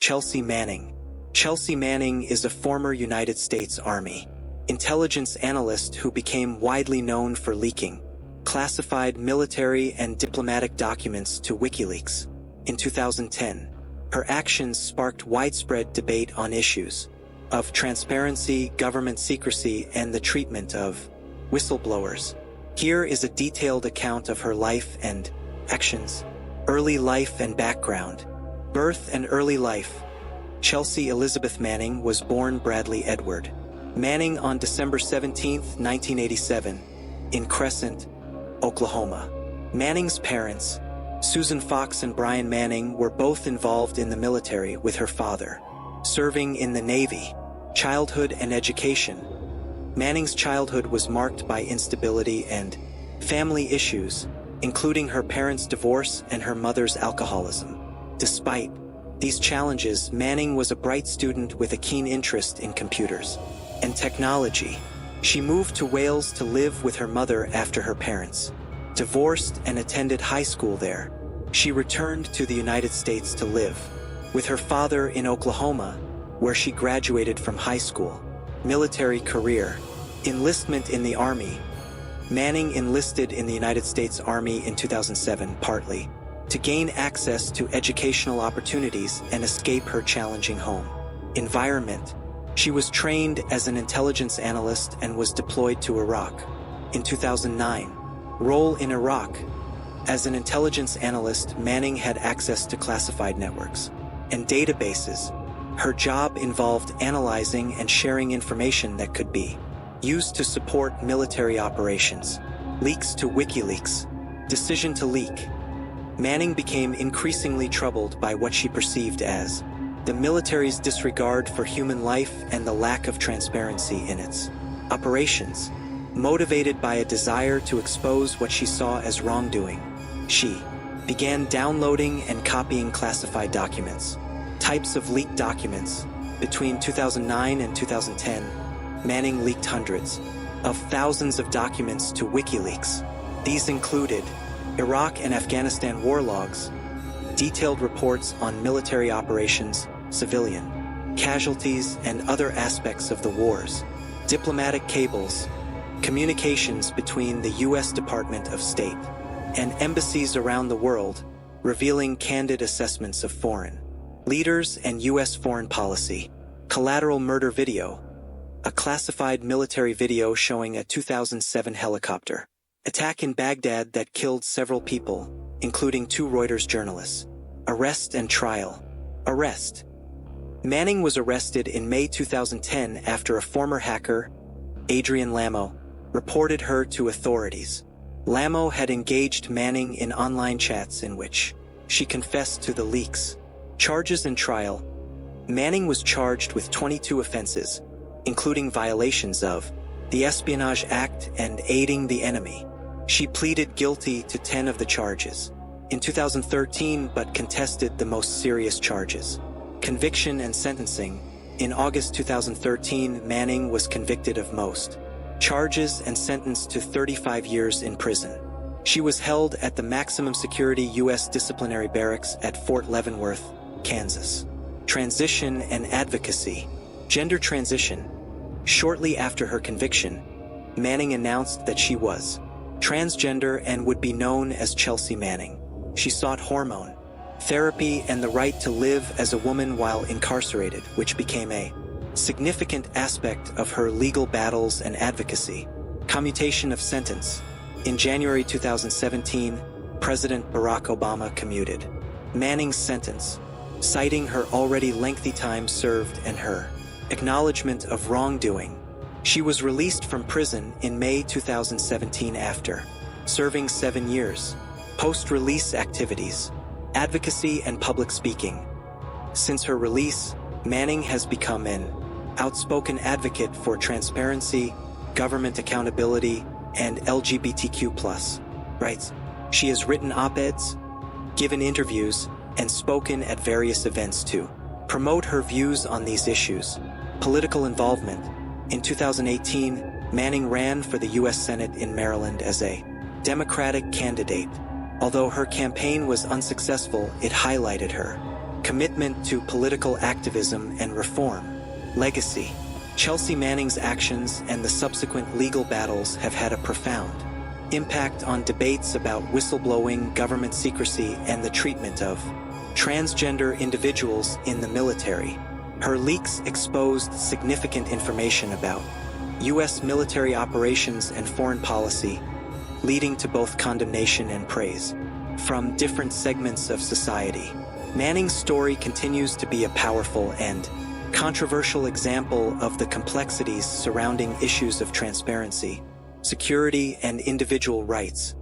Chelsea Manning. Chelsea Manning is a former United States Army intelligence analyst who became widely known for leaking classified military and diplomatic documents to WikiLeaks. In 2010, her actions sparked widespread debate on issues of transparency, government secrecy, and the treatment of whistleblowers. Here is a detailed account of her life and actions. Early life and background. Birth and early life. Chelsea Elizabeth Manning was born Bradley Edward Manning on December 17, 1987, in Crescent, Oklahoma. Manning's parents, Susan Fox and Brian Manning, were both involved in the military, with her father serving in the Navy. Childhood and education. Manning's childhood was marked by instability and family issues, including her parents' divorce and her mother's alcoholism. Despite these challenges, Manning was a bright student with a keen interest in computers and technology. She moved to Wales to live with her mother after her parents divorced and attended high school there. She returned to the United States to live with her father in Oklahoma, where she graduated from high school. Military career. Enlistment in the Army. Manning enlisted in the United States Army in 2007 partly to gain access to educational opportunities and escape her challenging home environment. She was trained as an intelligence analyst and was deployed to Iraq. In 2009, role in Iraq. As an intelligence analyst, Manning had access to classified networks and databases. Her job involved analyzing and sharing information that could be used to support military operations. Leaks to WikiLeaks. Decision to leak. Manning became increasingly troubled by what she perceived as the military's disregard for human life and the lack of transparency in its operations. Motivated by a desire to expose what she saw as wrongdoing, she began downloading and copying classified documents. Types of leaked documents. Between 2009 and 2010, Manning leaked hundreds of thousands of documents to WikiLeaks. These included Iraq and Afghanistan war logs, detailed reports on military operations, civilian casualties, and other aspects of the wars, diplomatic cables, communications between the U.S. Department of State and embassies around the world, revealing candid assessments of foreign leaders and U.S. foreign policy. Collateral Murder video. A classified military video showing a 2007 helicopter attack in Baghdad that killed several people, including 2 Reuters journalists. Arrest and trial. Arrest. Manning was arrested in May 2010 after a former hacker, Adrian Lamo, reported her to authorities. Lamo had engaged Manning in online chats in which she confessed to the leaks. Charges and trial. Manning was charged with 22 offenses, including violations of the Espionage Act and aiding the enemy. She pleaded guilty to 10 of the charges in 2013, but contested the most serious charges. Conviction and sentencing. In August 2013, Manning was convicted of most charges and sentenced to 35 years in prison. She was held at the maximum security U.S. disciplinary barracks at Fort Leavenworth, Kansas. Transition and advocacy. Gender transition. Shortly after her conviction, Manning announced that she was transgender and would be known as Chelsea Manning. She sought hormone therapy and the right to live as a woman while incarcerated, which became a significant aspect of her legal battles and advocacy. Commutation of sentence. In January 2017, President Barack Obama commuted Manning's sentence, citing her already lengthy time served and her acknowledgement of wrongdoing. She was released from prison in May 2017 after serving 7 years. Post-release activities. Advocacy and public speaking. Since her release, Manning has become an outspoken advocate for transparency, government accountability, and LGBTQ+ rights. She has written op-eds, given interviews, and spoken at various events to promote her views on these issues. Political involvement. In 2018, Manning ran for the U.S. Senate in Maryland as a Democratic candidate. Although her campaign was unsuccessful, it highlighted her Commitment to political activism and reform. Legacy. Chelsea Manning's actions and the subsequent legal battles have had a profound impact on debates about whistleblowing, government secrecy, and the treatment of transgender individuals in the military. Her leaks exposed significant information about U.S. military operations and foreign policy, leading to both condemnation and praise from different segments of society. Manning's story continues to be a powerful and controversial example of the complexities surrounding issues of transparency, security, and individual rights.